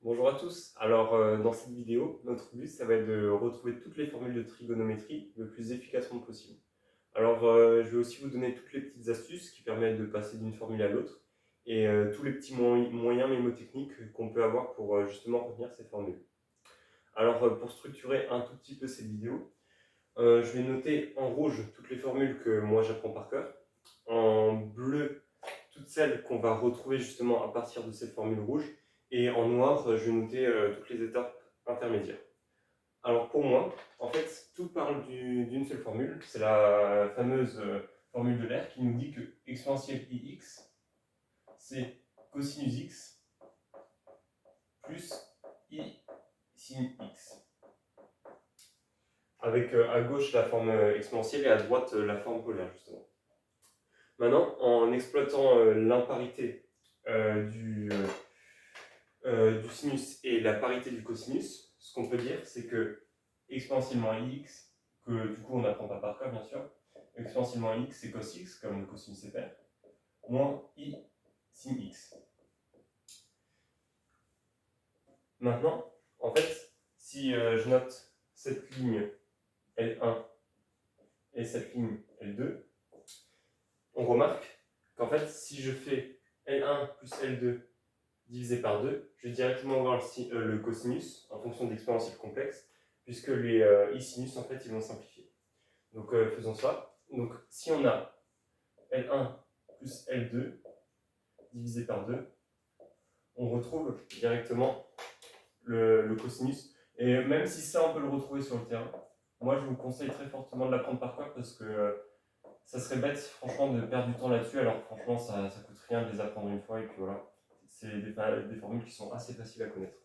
Bonjour à tous. Dans cette vidéo, notre but, ça va être de retrouver toutes les formules de trigonométrie le plus efficacement possible. Je vais aussi vous donner toutes les petites astuces qui permettent de passer d'une formule à l'autre et tous les petits moyens mémotechniques qu'on peut avoir pour justement retenir ces formules. Pour structurer un tout petit peu cette vidéo, je vais noter en rouge toutes les formules que moi j'apprends par cœur, en bleu toutes celles qu'on va retrouver justement à partir de cette formule rouge, et en noir, je vais noter toutes les étapes intermédiaires. Alors pour moi, en fait, tout parle d'une seule formule, c'est la fameuse formule de l'air qui nous dit que exponentielle ix, c'est cosinus x plus i sin x. Avec à gauche la forme exponentielle et à droite la forme polaire, justement. Maintenant, en exploitant l'imparité du sinus et la parité du cosinus, ce qu'on peut dire, c'est que exponentiellement x, que du coup on n'apprend pas par cœur bien sûr, exponentiellement x c'est cos x, comme le cosinus est pair, moins i sin x. Maintenant, en fait, si je note cette ligne L1 et cette ligne L2, on remarque qu'en fait, si je fais L1 plus L2 divisé par 2, je vais directement avoir le cosinus en fonction de l'exponentielle complexe, puisque les i sinus, en fait, ils vont simplifier. Donc, faisons ça. Donc, si on a L1 plus L2 divisé par 2, on retrouve directement le cosinus. Et même si ça, on peut le retrouver sur le terrain, moi, je vous conseille très fortement de l'apprendre par cœur, parce que ça serait bête, franchement, de perdre du temps là-dessus. Alors, franchement, ça coûte rien de les apprendre une fois, et puis voilà. C'est des formules qui sont assez faciles à connaître.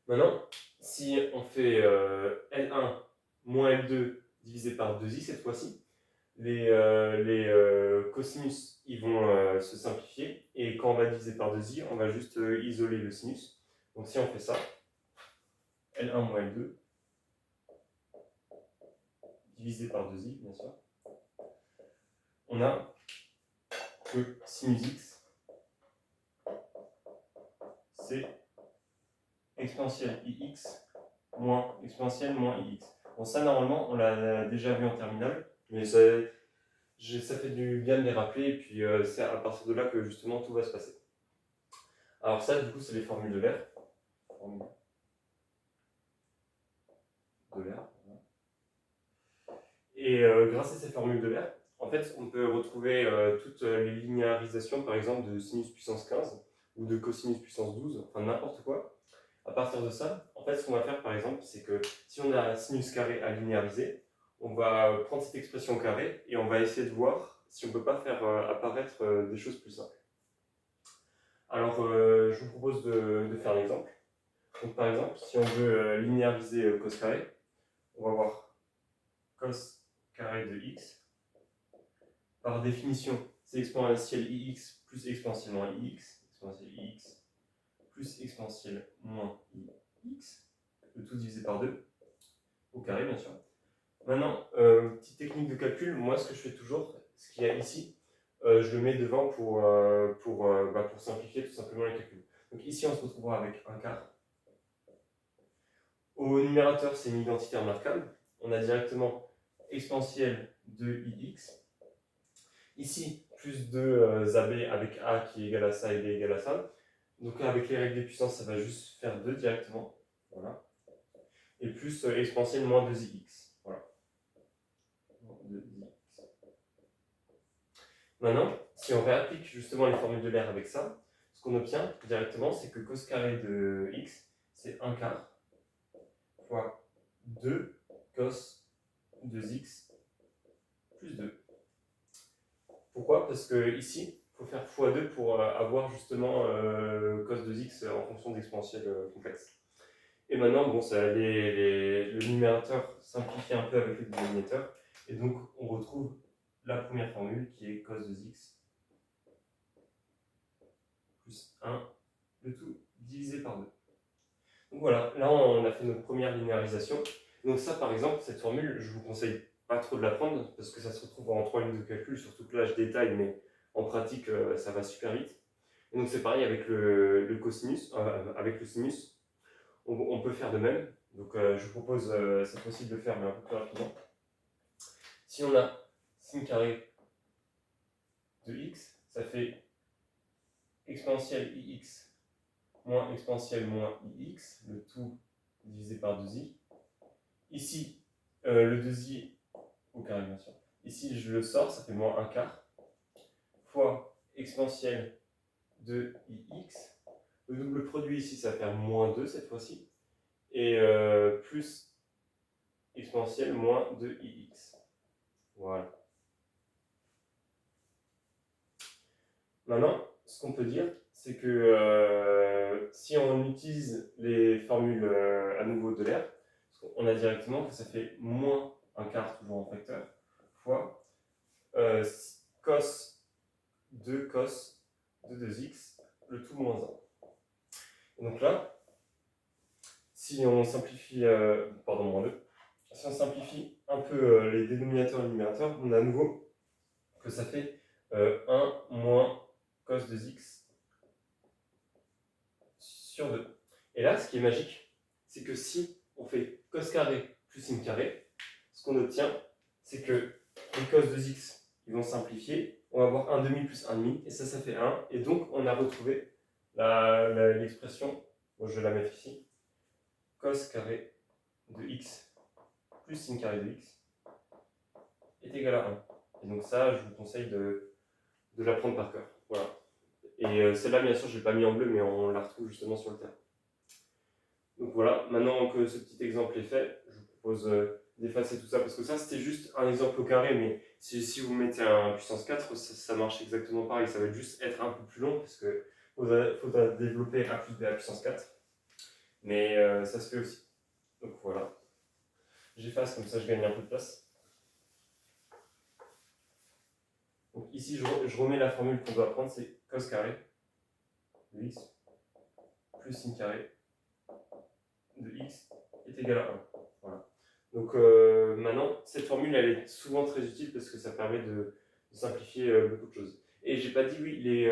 Maintenant, si on fait L1 moins L2 divisé par 2i cette fois-ci, les cosinus ils vont se simplifier, et quand on va diviser par 2i, on va juste isoler le sinus. Donc si on fait ça, L1 moins L2 divisé par 2i, bien sûr, on a que sinus x, c'est exponentielle ix moins exponentielle moins ix. Bon, ça normalement on l'a déjà vu en terminale, mais ça fait du bien de les rappeler, et puis c'est à partir de là que justement tout va se passer. Alors ça, du coup, c'est les formules de l'air. Formule de l'air. Et grâce à ces formules de l'air, en fait, on peut retrouver toutes les linéarisations, par exemple, de sinus puissance 15 ou de cosinus puissance 12, enfin n'importe quoi. À partir de ça, en fait, ce qu'on va faire, par exemple, c'est que si on a un sinus carré à linéariser, on va prendre cette expression carrée et on va essayer de voir si on ne peut pas faire apparaître des choses plus simples. Je vous propose de faire l'exemple. Donc, par exemple, si on veut linéariser cos carré, on va voir cos carré de x. Par définition, c'est exponentielle ix plus exponentiellement ix, exponentielle ix plus exponentielle moins ix, le tout divisé par 2, au carré bien sûr. Maintenant, petite technique de calcul, moi ce que je fais toujours, ce qu'il y a ici, je le mets devant pour simplifier tout simplement les calculs. Donc ici on se retrouvera avec un quart. Au numérateur, c'est une identité remarquable. On a directement exponentielle de ix. Ici, plus 2 AB avec A qui est égal à ça et B égal à ça. Donc avec les règles des puissances, ça va juste faire 2 directement. Voilà. Et plus exponentielle moins 2ix. Voilà. 2ix. Maintenant, si on réapplique justement les formules de l'air avec ça, ce qu'on obtient directement, c'est que cos carré de x, c'est 1 quart fois 2 cos 2x plus 2. Pourquoi? Parce que ici, il faut faire x2 pour avoir justement cos 2x en fonction d'exponentielle complexe. Et maintenant, bon, le numérateur simplifie un peu avec le dénominateur, et donc on retrouve la première formule qui est cos 2x plus 1, le tout divisé par 2. Donc voilà, là on a fait notre première linéarisation. Donc ça, par exemple, cette formule, je vous conseille pas trop de la prendre parce que ça se retrouve en 3 lignes de calcul, surtout que là je détaille, mais en pratique ça va super vite. Et donc c'est pareil avec le cosinus, avec le sinus, on peut faire de même. Donc je vous propose cette fois-ci de le faire, mais un peu plus rapidement. Si on a sin carré de x, ça fait exponentielle ix moins exponentielle moins ix, le tout divisé par 2i. Ici, le 2i au carré, bien sûr. Ici, je le sors, ça fait moins 1 quart, fois exponentielle de ix. Le double produit ici, ça va faire moins 2 cette fois-ci. Et plus exponentielle moins de ix. Voilà. Maintenant, ce qu'on peut dire, c'est que si on utilise les formules à nouveau de l'air, on a directement que ça fait moins un quart, toujours en facteur, fois cos de 2x, le tout moins 1. Et donc là, si on simplifie, moins 2, si on simplifie un peu les dénominateurs et les numérateurs, on a à nouveau que ça fait 1 moins cos 2x sur 2. Et là, ce qui est magique, c'est que si on fait cos carré plus sin carré, ce qu'on obtient, c'est que les cos 2x, ils vont simplifier, on va avoir 1 demi plus 1 demi, et ça fait 1, et donc on a retrouvé l'expression, bon, je vais la mettre ici, cos carré de x plus sin carré de x est égal à 1. Et donc ça, je vous conseille de l'apprendre par cœur. Voilà. Et celle-là, bien sûr, je ne l'ai pas mis en bleu, mais on la retrouve justement sur le terrain. Donc voilà, maintenant que ce petit exemple est fait, je vous propose d'effacer tout ça, parce que ça, c'était juste un exemple au carré, mais si vous mettez un puissance 4, ça marche exactement pareil. Ça va juste être un peu plus long, parce qu'il faudra développer a plus b à puissance 4. Mais ça se fait aussi. Donc voilà. J'efface, comme ça je gagne un peu de place. Donc ici, je remets la formule qu'on doit prendre, c'est cos carré de x plus sin carré de x est égal à 1. Voilà. Donc maintenant, cette formule, elle est souvent très utile parce que ça permet de simplifier beaucoup de choses. Et j'ai pas dit, oui,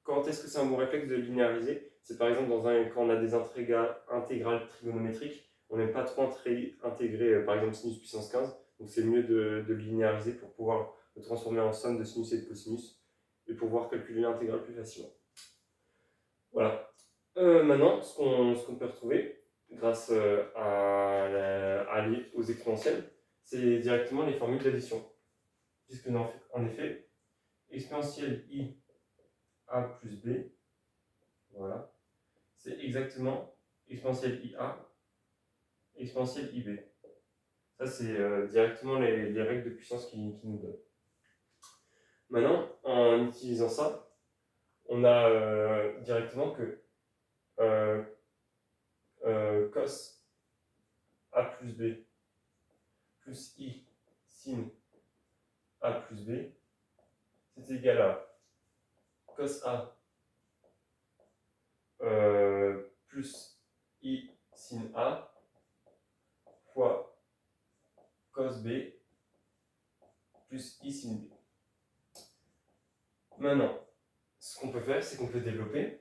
quand est-ce que c'est un bon réflexe de linéariser? C'est par exemple quand on a des intégrales trigonométriques, on n'aime pas trop intégrer par exemple sinus puissance 15, donc c'est mieux de linéariser pour pouvoir le transformer en somme de sinus et de cosinus et pouvoir calculer l'intégrale plus facilement. Voilà. Maintenant, ce qu'on peut retrouver grâce aux exponentielles, c'est directement les formules d'addition. Puisque en effet, exponentielle i a plus b, voilà, c'est exactement exponentielle ia, exponentielle ib. Ça, c'est directement les règles de puissance qui nous donnent. Maintenant, en utilisant ça, on a directement que cos a plus b plus i sin a plus b, c'est égal à cos a plus i sin a fois cos b plus i sin b. Maintenant, ce qu'on peut faire, c'est qu'on peut développer.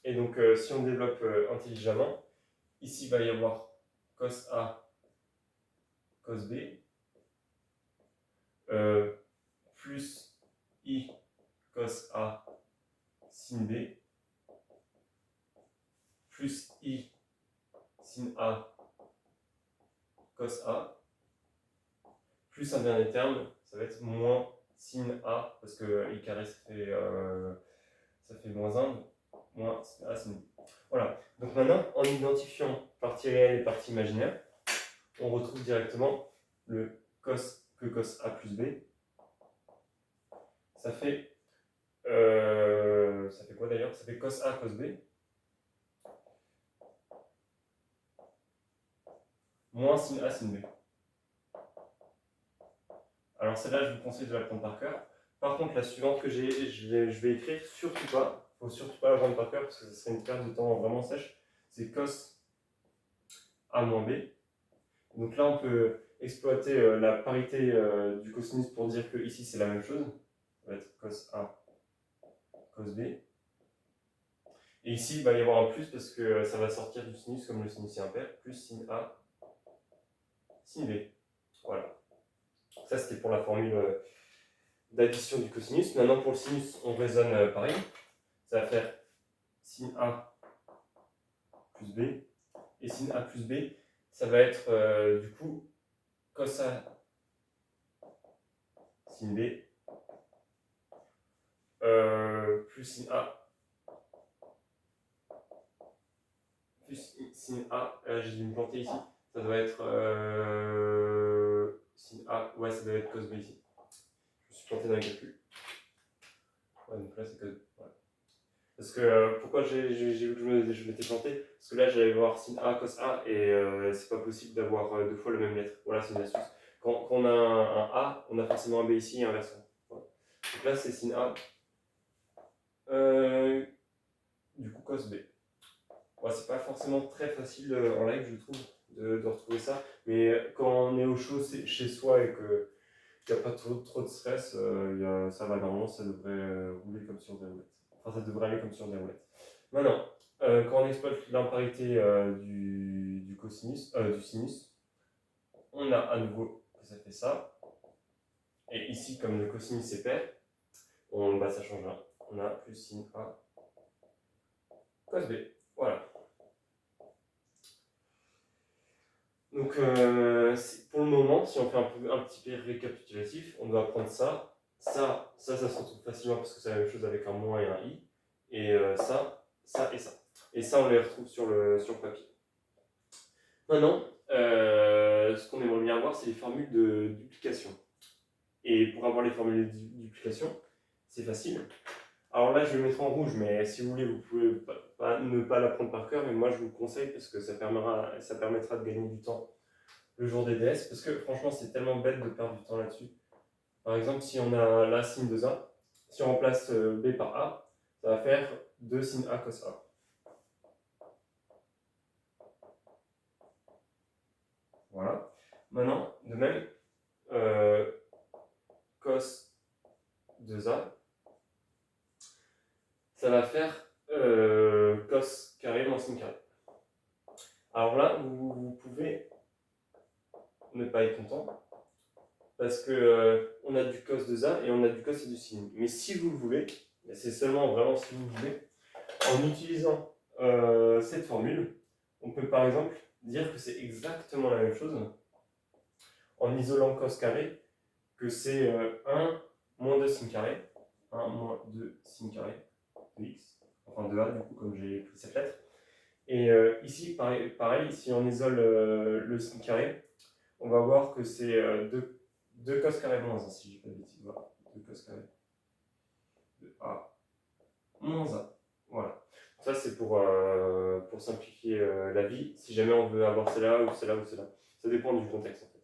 Et donc, si on développe intelligemment, ici, il va y avoir cos a, cos b, plus i cos a sin b, plus i sin a cos a, plus un dernier terme, ça va être moins sin a, parce que i carré ça fait moins 1, moins sin a sin b. Voilà, donc maintenant, en identifiant partie réelle et partie imaginaire, on retrouve directement le cos a plus b. Ça fait quoi d'ailleurs? Ça fait cos a cos b moins sin a sin b. Alors celle-là, je vous conseille de la prendre par cœur. Par contre, la suivante que je vais écrire, surtout pas, il ne faut surtout pas la prendre par cœur parce que ce serait une perte de temps vraiment sèche. C'est cos a moins b. Donc là, on peut exploiter la parité du cosinus pour dire que ici c'est la même chose. Ça va être cos a cos b. Et ici, il va y avoir un plus parce que ça va sortir du sinus comme le sinus est impair, plus sin A, sin B. Voilà. Ça, c'était pour la formule d'addition du cosinus. Maintenant, pour le sinus, on raisonne pareil. Ça va faire sin A plus B. Et sin A plus B, ça va être du coup cos A sin B plus sin A plus sin A. J'ai dû me planter ici. Ça doit être sin A. Ouais, ça doit être cos B ici. Je me suis planté dans les calculs. Ouais, donc là, c'est cos B. Voilà. Parce que pourquoi j'ai vu que je m'étais planté? Parce que là, j'allais voir sin A, cos A, et c'est pas possible d'avoir deux fois la même lettre. Voilà, c'est une astuce. Quand on a un A, on a forcément un B ici et inversement. Voilà. Donc là, c'est sin A. Du coup, cos B. Ouais, c'est pas forcément très facile en live, je trouve, de retrouver ça. Mais quand on est au chaud chez soi et qu'il n'y a pas trop de stress, ça va normalement, ça devrait rouler comme sur des roulettes. Enfin, ça devrait aller comme sur des roulettes. Maintenant, quand on exploite l'imparité du cosinus, du sinus, on a à nouveau que ça fait ça. Et ici, comme le cosinus est pair, ça change rien. On a plus sin A cos B. Voilà. Donc, pour le moment, si on fait un petit peu récapitulatif, on doit apprendre ça. Ça se retrouve facilement parce que c'est la même chose avec un moins et un i. Et ça et ça. Et ça, on les retrouve sur le papier. Maintenant, ce qu'on aimerait bien avoir, c'est les formules de duplication. Et pour avoir les formules de duplication, c'est facile. Alors là, je vais le mettre en rouge, mais si vous voulez, vous pouvez ne pas l'apprendre par cœur, mais moi, je vous le conseille parce que ça permettra de gagner du temps le jour des DS, parce que franchement, c'est tellement bête de perdre du temps là-dessus. Par exemple, si on a là sin 2A, si on remplace B par A, ça va faire 2 sin A cos A. Voilà. Maintenant, de même, cos 2A, ça va faire cos carré moins sin carré. Alors là, vous pouvez ne pas être content, parce que on a du cos 2A et on a du cos et du sin. Mais si vous le voulez, c'est seulement vraiment si vous le voulez, en utilisant cette formule, on peut par exemple dire que c'est exactement la même chose en isolant cos carré, que c'est 1 moins 2 sin carré, 1 moins 2 sin carré de x, enfin de a du coup comme j'ai pris cette lettre. Et ici, pareil, si on isole le sin carré, on va voir que c'est 2 cos carré moins 1, si je dis pas de bêtises. Voilà, 2 cos carré de a moins 1. Voilà. Ça, c'est pour simplifier la vie, si jamais on veut avoir celle-là ou celle-là ou celle-là. Ça dépend du contexte, en fait.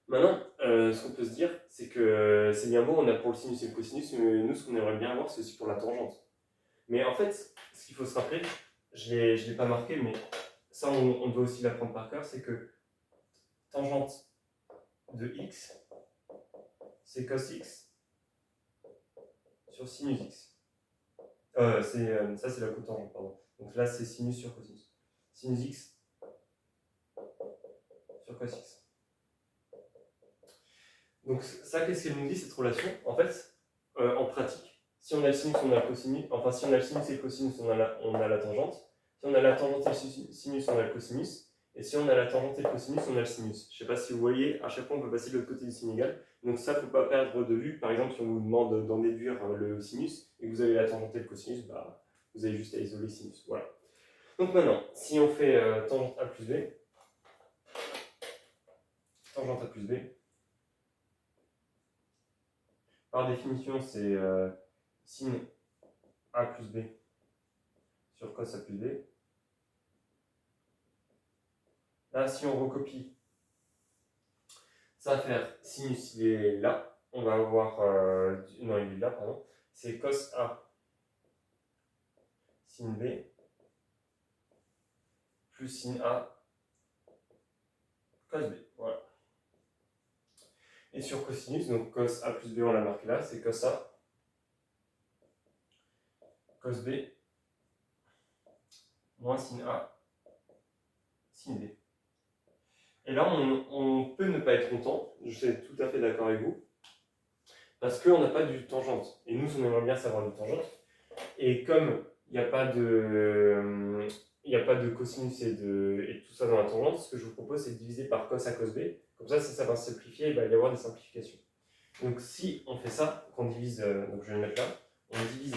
Maintenant, ce qu'on peut se dire, c'est que c'est bien beau, on a pour le sinus et le cosinus, mais nous, ce qu'on aimerait bien avoir, c'est aussi pour la tangente. Mais en fait, ce qu'il faut se rappeler, je ne l'ai pas marqué, mais ça, on doit aussi l'apprendre par cœur, c'est que tangente de x, c'est cos x sur sinus x. Ça, c'est la cotangente, pardon. Donc là, c'est sinus sur cosinus. Sinus x sur cos x. Donc ça, qu'est-ce qu'elle nous dit, cette relation? En fait, en pratique, si on a le sinus, on a le cosinus. Enfin, si on a le sinus et le cosinus, on a la tangente. Si on a la tangente et le sinus, on a le cosinus. Et si on a la tangente et le cosinus, on a le sinus. Je ne sais pas si vous voyez, à chaque fois, on peut passer de l'autre côté du signe égal. Donc ça, il ne faut pas perdre de vue. Par exemple, si on vous demande d'en déduire le sinus et que vous avez la tangente et le cosinus, vous avez juste à isoler le sinus. Voilà. Donc maintenant, si on fait tangente A plus B, tangente A plus B, par définition, c'est sin A plus B sur cos A plus B. Là, si on recopie, ça va faire sinus, il est là. On va avoir. Non, il est là, pardon. C'est cos A sin B plus sin A cos B. Voilà. Et sur cosinus, donc cos A plus B, on l'a marqué là, c'est cos A cos B moins sin A sin B. Et là, on peut ne pas être content, je suis tout à fait d'accord avec vous, parce qu'on n'a pas du tangente. Et nous, on aimerait bien savoir du tangente. Et comme il n'y a pas de... il n'y a pas de cosinus et tout ça dans la tangente, ce que je vous propose, c'est de diviser par cos à cos B. Comme ça va simplifier, il va y avoir des simplifications. Donc si on fait ça, qu'on divise, donc je vais le mettre là, on divise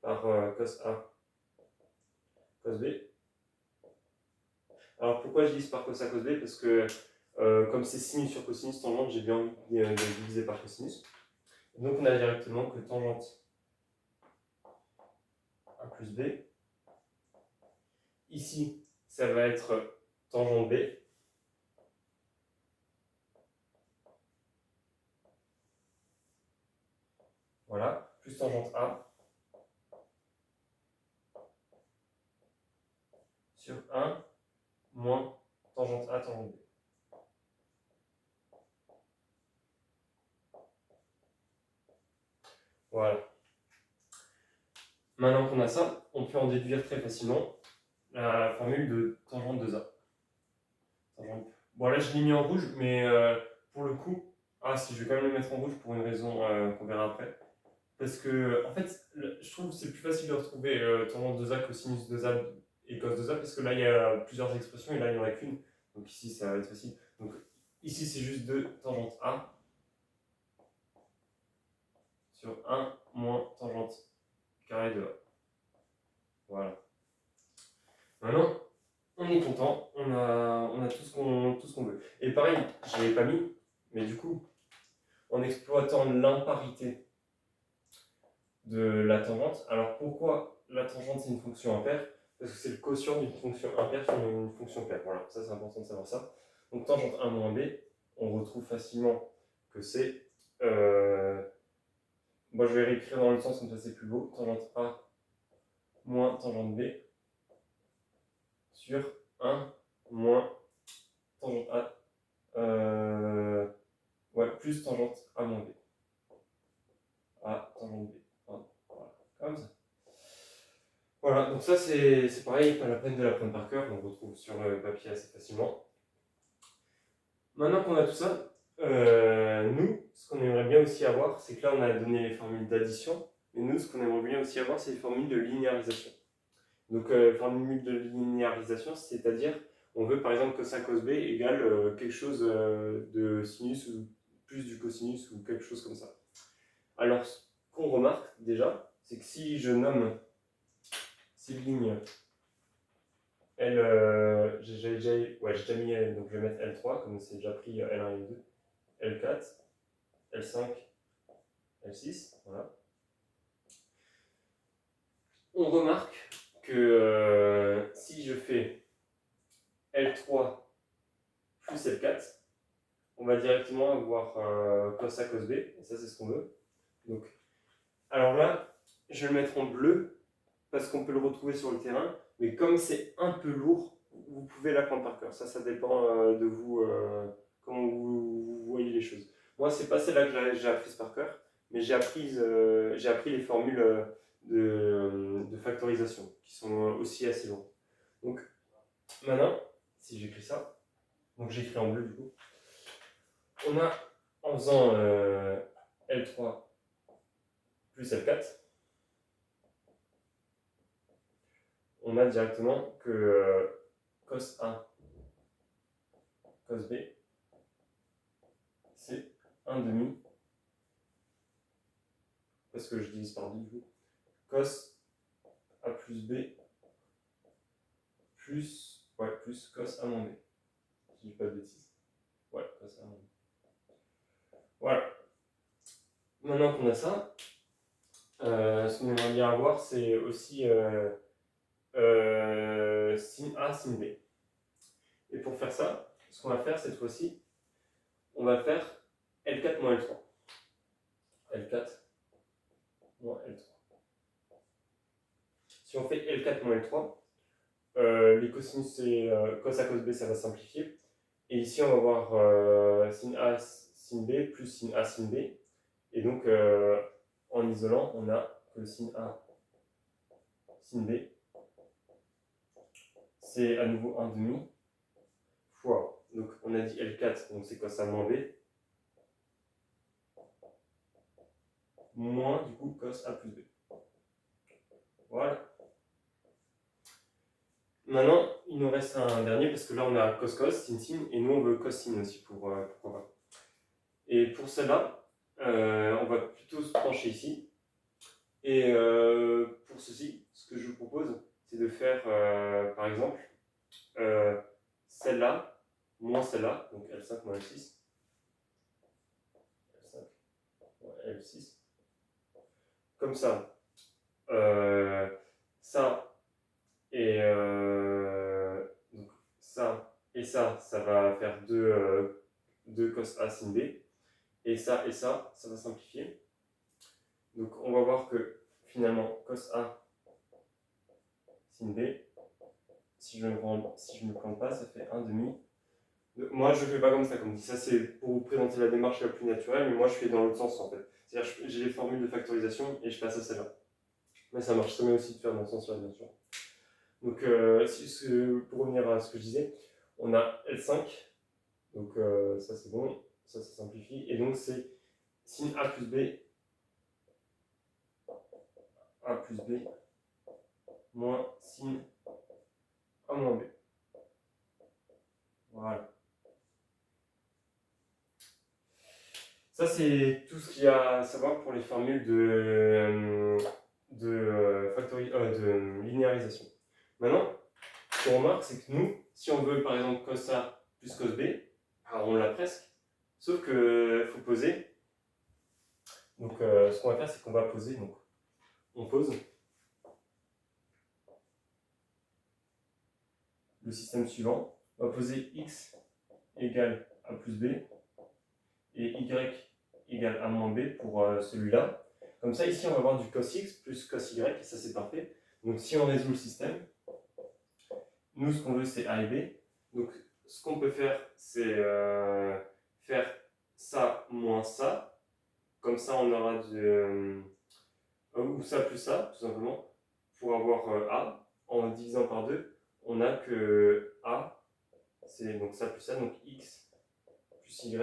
par cos A, cos B. Alors pourquoi je divise par cos A, cos B? Parce que comme c'est sinus sur cosinus tangente, j'ai bien envie de diviser par cosinus. Donc on a directement que tangente A plus B. Ici, ça va être tangente B. Voilà, plus tangente A sur 1 moins tangente A, tangente B. Voilà. Maintenant qu'on a ça, on peut en déduire très facilement la formule de tangente 2A. Bon, là, je l'ai mis en rouge, mais pour le coup, si, je vais quand même le mettre en rouge pour une raison qu'on verra après. Parce que, en fait, je trouve que c'est plus facile de retrouver tangente 2A, cosinus 2A et cos 2A, parce que là, il y a plusieurs expressions et là, il n'y en a qu'une. Donc ici, ça va être facile. Donc ici, c'est juste 2 tangente A sur 1 moins tangente carré de A. Voilà. Maintenant, on est content, on a tout ce qu'on veut. Et pareil, je ne l'avais pas mis, mais du coup, en exploitant l'imparité de la tangente, alors pourquoi la tangente c'est une fonction impaire? Parce que c'est le quotient d'une fonction impaire sur une fonction paire. Voilà, ça c'est important de savoir ça. Donc tangente 1 moins B, on retrouve facilement que c'est... Moi je vais réécrire dans le sens comme ça c'est plus beau. Tangente A moins tangente B sur 1 moins tangente A. Plus tangente A moins B. A tangente B. Voilà, comme ça. Voilà, donc ça c'est pareil, pas la peine de l'apprendre par cœur, on retrouve sur le papier assez facilement. Maintenant qu'on a tout ça, nous, ce qu'on aimerait bien aussi avoir, c'est que là on a donné les formules d'addition, mais nous, ce qu'on aimerait bien aussi avoir, c'est les formules de linéarisation. Donc, formule de linéarisation, c'est-à-dire, on veut par exemple cos A cos B égale quelque chose de sinus ou plus du cosinus ou quelque chose comme ça. Alors, ce qu'on remarque déjà, c'est que si je nomme ces lignes, j'ai déjà mis L, donc je vais mettre L3, comme c'est déjà pris L1 et L2, L4, L5, L6, voilà. On remarque que si je fais L3 plus L4, on va directement avoir cos A cos B, et ça c'est ce qu'on veut. Donc, alors là, je vais le mettre en bleu, parce qu'on peut le retrouver sur le terrain, mais comme c'est un peu lourd, vous pouvez l'apprendre par cœur. Ça dépend de vous, comment vous voyez les choses. Moi, c'est pas celle-là que j'ai apprise par cœur, mais j'ai appris les formules de factorisation, qui sont aussi assez lourdes. Donc, maintenant, si j'écris ça, donc j'écris en bleu du coup, on a, en faisant L3 plus L4, on a directement que cos A cos B, c'est 1 demi, parce que je divise par 2 du coup, cos A plus B plus cos A moins B. Si je dis pas de bêtises. Ouais, cos A moins B. Voilà. Maintenant qu'on a ça, ce qu'on aimerait bien avoir, c'est aussi sin A, sin B. Et pour faire ça, ce qu'on va faire cette fois-ci, on va faire L4 moins L3. L4 moins L3. Si on fait L4 moins L3, les cosinus et cos A cos B, ça va simplifier. Et ici, on va voir sin A sin B plus sin A sin B. Et donc, en isolant, on a que sin A sin B, c'est à nouveau 1 demi fois, donc on a dit L4, donc c'est cos A moins B, moins du coup cos A plus B. Voilà. Maintenant, il nous reste un dernier parce que là on a cos cos, sin sin, et nous on veut cos sin aussi pourquoi pas. Et pour celle-là, on va plutôt se pencher ici. Et pour ceci, ce que je vous propose, c'est de faire par exemple celle-là moins celle-là, donc L5 moins L6. L5 moins L6. Comme ça. Ça et donc ça va faire 2 cos A sin B. Et ça va simplifier. Donc on va voir que finalement cos A sin B, si je me plante pas, ça fait 1 demi. Moi je ne fais pas comme ça, comme dit. Ça c'est pour vous présenter la démarche la plus naturelle, mais moi je fais dans l'autre sens en fait. C'est-à-dire j'ai les formules de factorisation et je passe à celle-là. Mais ça marche très bien aussi de faire dans ce sens-là, bien sûr. Donc pour revenir à ce que je disais, on a L5, donc ça c'est bon, ça simplifie, et donc c'est sin A plus B moins sin A moins B. Voilà. Ça, c'est tout ce qu'il y a à savoir pour les formules de linéarisation. Maintenant, ce qu'on remarque, c'est que nous, si on veut par exemple cos A plus cos B, alors on l'a presque, sauf qu'il faut poser. Donc, ce qu'on va faire, c'est qu'on va poser. Donc, on pose le système suivant. On va poser x égale A plus B et y égale A moins B pour celui-là. Comme ça, ici, on va avoir du cos x plus cos y, et ça, c'est parfait. Donc, si on résout le système, nous, ce qu'on veut, c'est A et B. Donc, ce qu'on peut faire, c'est faire ça moins ça. Comme ça, on aura ou ça plus ça, tout simplement. Pour avoir A, en divisant par 2, on a que A, c'est donc ça plus ça, donc x plus y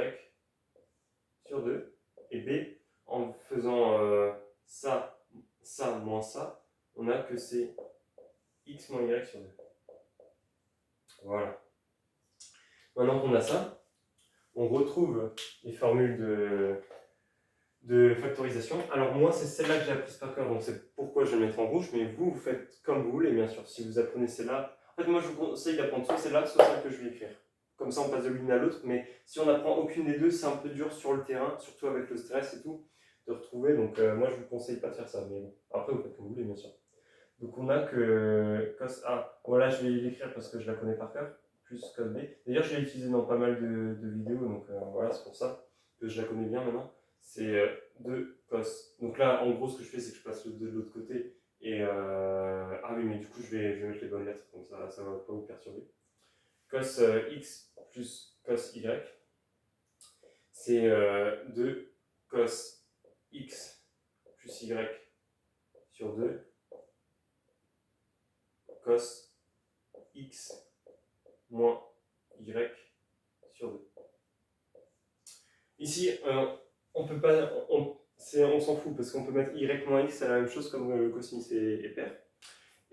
sur 2. Et B, en faisant ça moins ça, on a que c'est x moins y sur 2. Voilà. Maintenant qu'on a ça, on retrouve les formules de factorisation. Alors moi, c'est celle-là que j'ai apprise par cœur, donc c'est pourquoi je vais le mettre en rouge, mais vous faites comme vous voulez, bien sûr. Si vous apprenez celle-là, en fait, moi, je vous conseille d'apprendre soit celle-là, soit celle que je vais écrire. Comme ça, on passe de l'une à l'autre, mais si on n'apprend aucune des deux, c'est un peu dur sur le terrain, surtout avec le stress et tout, de retrouver. Donc moi, je vous conseille pas de faire ça, mais bon, après, vous faites comme vous voulez, bien sûr. Donc on a que cos A, voilà, je vais l'écrire parce que je la connais par cœur, plus cos B. D'ailleurs, je l'ai utilisé dans pas mal de vidéos, donc voilà, c'est pour ça que je la connais bien maintenant. C'est 2 cos. Donc là, en gros, ce que je fais, c'est que je passe le 2 de l'autre côté. Et ah oui, mais du coup, je vais mettre les bonnes lettres, donc ça ne va pas vous perturber. Cos x plus cos y, c'est 2 cos x plus y sur 2 cos x moins y sur 2. Ici, on peut pas, on s'en fout parce qu'on peut mettre y moins x, c'est la même chose comme le cosinus est pair.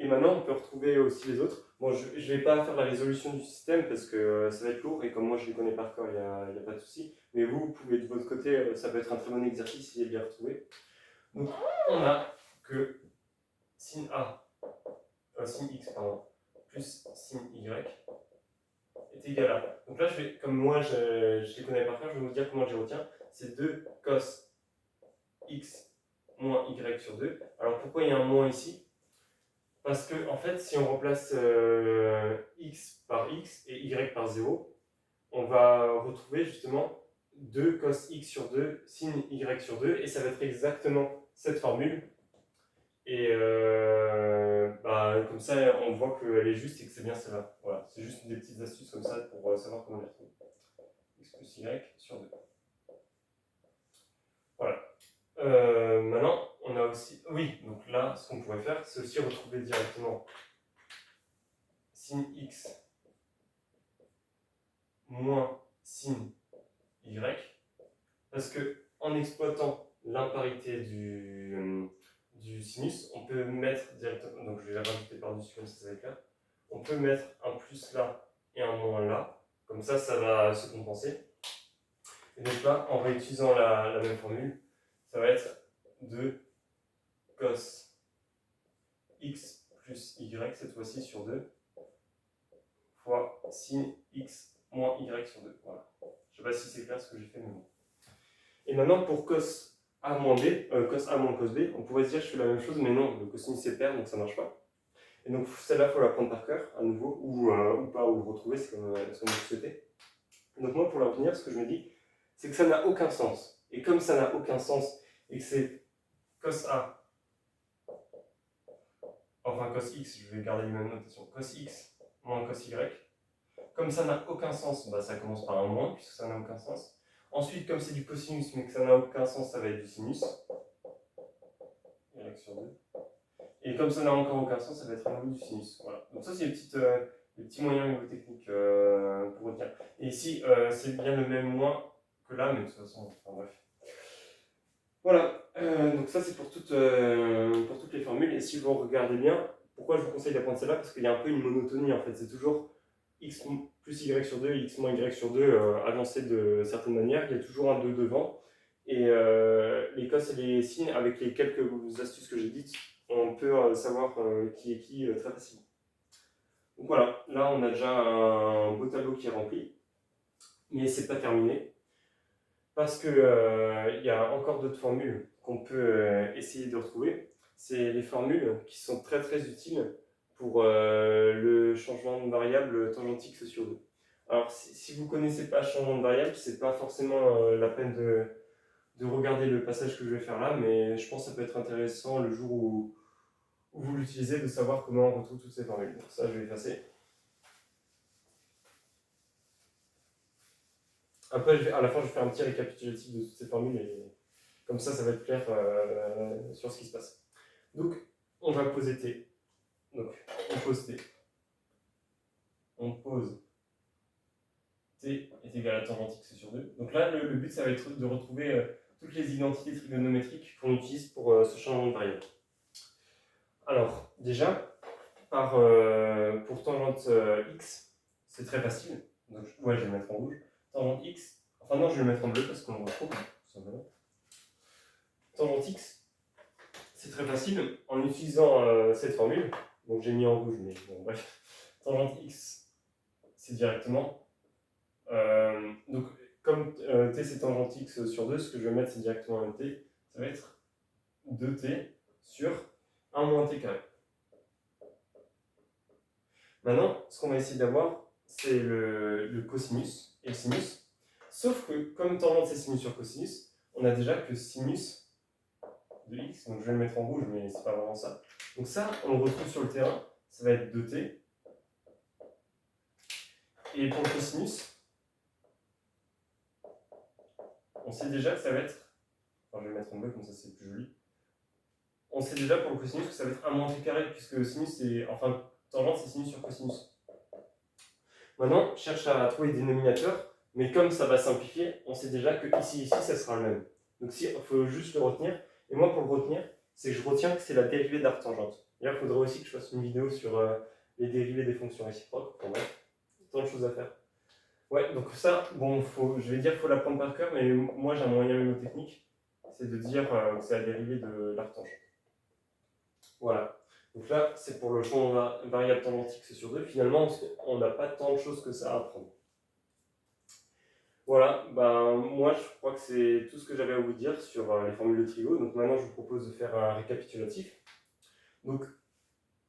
Et maintenant, on peut retrouver aussi les autres. Bon, je ne vais pas faire la résolution du système parce que ça va être lourd et comme moi je les connais par cœur, il n'y a pas de souci. Mais vous pouvez de votre côté, ça peut être un très bon exercice si vous bien retrouvé. Donc, on a que sin A, sin x, pardon, plus sin y est égal à. Donc là, comme moi je les connais par cœur, je vais vous dire comment je les retiens. C'est 2 cos x moins y sur 2. Alors pourquoi il y a un moins ici? Parce que en fait, si on remplace x par x et y par 0, on va retrouver justement 2 cos x sur 2 sin y sur 2 et ça va être exactement cette formule. Et comme ça, on voit qu'elle est juste et que c'est bien celle-là. Voilà, c'est juste des petites astuces comme ça pour savoir comment les retrouver. X plus y sur 2. Voilà. Maintenant, on a aussi. Oui, donc là. là, ce qu'on pourrait faire, c'est aussi retrouver directement sin x moins sin y, parce que en exploitant l'imparité du sinus, on peut mettre directement, donc je vais rajouter par-dessus comme ça va être clair, on peut mettre un plus là et un moins là, comme ça va se compenser. Et donc là, en réutilisant la même formule, ça va être 2 cos x plus y, cette fois-ci sur 2, fois sin x moins y sur 2. Voilà. Je ne sais pas si c'est clair ce que j'ai fait, mais bon. Et maintenant, pour cos a moins b, cos a moins cos b, on pourrait se dire que je fais la même chose, mais non, le cosinus c'est pair, donc ça ne marche pas. Et donc celle-là, il faut la prendre par cœur, à nouveau, ou pas, ou le retrouver, c'est comme vous souhaitez. Donc moi, pour la retenir, ce que je me dis, c'est que ça n'a aucun sens. Et comme ça n'a aucun sens, et que c'est cos a, enfin cos x, je vais garder les mêmes notations, cos x moins cos y, comme ça n'a aucun sens, bah, ça commence par un moins, puisque ça n'a aucun sens. Ensuite, comme c'est du cosinus, mais que ça n'a aucun sens, ça va être du sinus, y sur 2. Et comme ça n'a encore aucun sens, ça va être à nouveau du sinus. Voilà. Donc ça, c'est les petits moyens mnémotechniques pour retenir. Et ici, c'est bien le même moins que là, mais de toute façon, enfin bref. Voilà, donc ça c'est pour toutes les formules. Et si vous regardez bien, pourquoi je vous conseille d'apprendre celle-là? Parce qu'il y a un peu une monotonie en fait. C'est toujours x plus y sur 2, x moins y sur 2 agencé de certaines manières. Il y a toujours un 2 devant. Et les cos et les sines, avec les quelques astuces que j'ai dites, on peut savoir qui est qui très facilement. Donc voilà, là on a déjà un beau tableau qui est rempli. Mais c'est pas terminé. Parce qu'il y a encore d'autres formules qu'on peut essayer de retrouver. C'est les formules qui sont très très utiles pour le changement de variable tangente x sur 2. Alors si vous ne connaissez pas le changement de variable, ce n'est pas forcément la peine de regarder le passage que je vais faire là, mais je pense que ça peut être intéressant le jour où vous l'utilisez, de savoir comment on retrouve toutes ces formules. Donc ça, je vais effacer. Après, à la fin, je vais faire un petit récapitulatif de toutes ces formules et comme ça va être clair sur ce qui se passe. Donc, on va poser T. Donc, on pose T. On pose T est égal à tangente x sur 2. Donc là, le but, ça va être de retrouver toutes les identités trigonométriques qu'on utilise pour ce changement de variable. Alors, déjà, pour tangente x, c'est très facile. Donc, ouais, je vais le mettre en rouge. Tangente x, enfin non, je vais le mettre en bleu parce qu'on le retrouve, tout simplement. Tangente x, c'est très facile en utilisant cette formule. Donc j'ai mis en rouge, mais bon, bref. Tangente x, c'est directement. Donc comme t c'est tangente x sur 2, ce que je vais mettre c'est directement un t. Ça va être 2t sur 1 moins t carré. Maintenant, ce qu'on va essayer d'avoir, c'est le cosinus et le sinus. Sauf que comme tangente c'est sinus sur cosinus, on a déjà que sinus de x, donc je vais le mettre en rouge, mais c'est pas vraiment ça. Donc ça, on le retrouve sur le terrain, ça va être 2t. Et pour le cosinus, on sait déjà que ça va être, enfin je vais le mettre en bleu comme ça c'est plus joli. On sait déjà pour le cosinus que ça va être 1 moins t carré, puisque sinus c'est, enfin tangente c'est sinus sur cosinus. Maintenant, je cherche à trouver des dénominateurs, mais comme ça va simplifier, on sait déjà que ici, ça sera le même. Donc il faut juste le retenir. Et moi pour le retenir, c'est que je retiens que c'est la dérivée d'arctangente. D'ailleurs, il faudrait aussi que je fasse une vidéo sur les dérivées des fonctions réciproques. Enfin bref, tant de choses à faire. Ouais, donc ça, bon, je vais dire qu'il faut l'apprendre par cœur, mais moi j'ai un moyen mnémotechnique, c'est de dire que c'est la dérivée de l'arctangente. Voilà. Donc là, c'est pour le changement variable tangente x sur 2. Finalement, on n'a pas tant de choses que ça à apprendre. Voilà, ben, moi je crois que c'est tout ce que j'avais à vous dire sur les formules de trigo. Donc maintenant, je vous propose de faire un récapitulatif. Donc,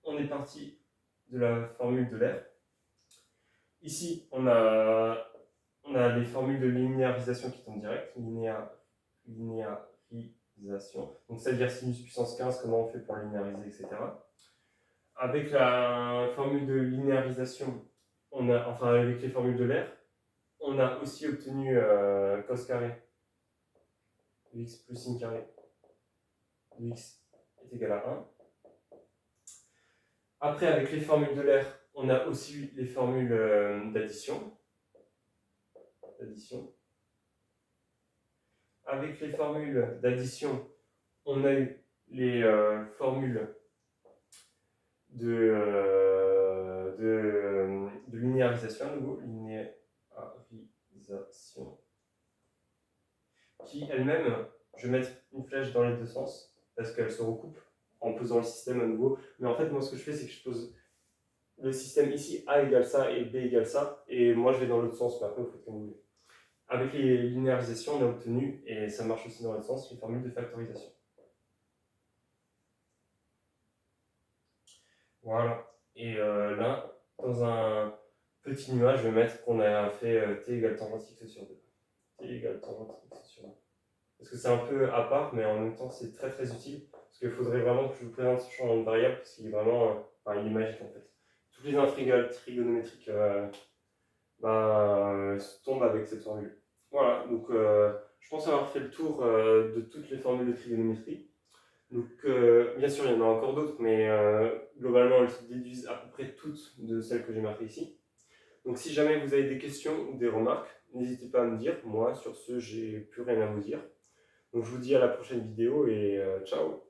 on est parti de la formule de l'air. Ici, on a les formules de linéarisation qui tombent direct. Linéarisation. Donc, c'est-à-dire sinus puissance 15, comment on fait pour linéariser, etc. Avec la formule de linéarisation, avec les formules de l'air, on a aussi obtenu cos carré de x plus sin carré de x est égal à 1. Après, avec les formules de l'air, on a aussi les formules d'addition. Avec les formules d'addition, on a eu les formules de linéarisation à nouveau, linéarisation, qui elle-même, je vais mettre une flèche dans les deux sens, parce qu'elle se recoupe en posant le système à nouveau. Mais en fait, moi, ce que je fais, c'est que je pose le système ici, A égale ça et B égale ça, et moi, je vais dans l'autre sens, mais après, vous faites comme vous voulez. Avec les linéarisations, on a obtenu, et ça marche aussi dans l'autre sens, les formules de factorisation. Voilà. Et là, dans un petit nuage, je vais mettre qu'on a fait t égale tangente x sur 2. T égale tangente x sur 2. Parce que c'est un peu à part, mais en même temps, c'est très très utile. Parce qu'il faudrait vraiment que je vous présente ce changement de variable, parce qu'il est vraiment. Enfin, il est magique en fait. Toutes les intégrales trigonométriques tombent avec cette formule. Voilà, donc je pense avoir fait le tour de toutes les formules de trigonométrie. Donc, bien sûr, il y en a encore d'autres, mais globalement, elles se déduisent à peu près toutes de celles que j'ai marquées ici. Donc, si jamais vous avez des questions ou des remarques, n'hésitez pas à me dire. Moi, sur ce, j'ai plus rien à vous dire. Donc, je vous dis à la prochaine vidéo et ciao!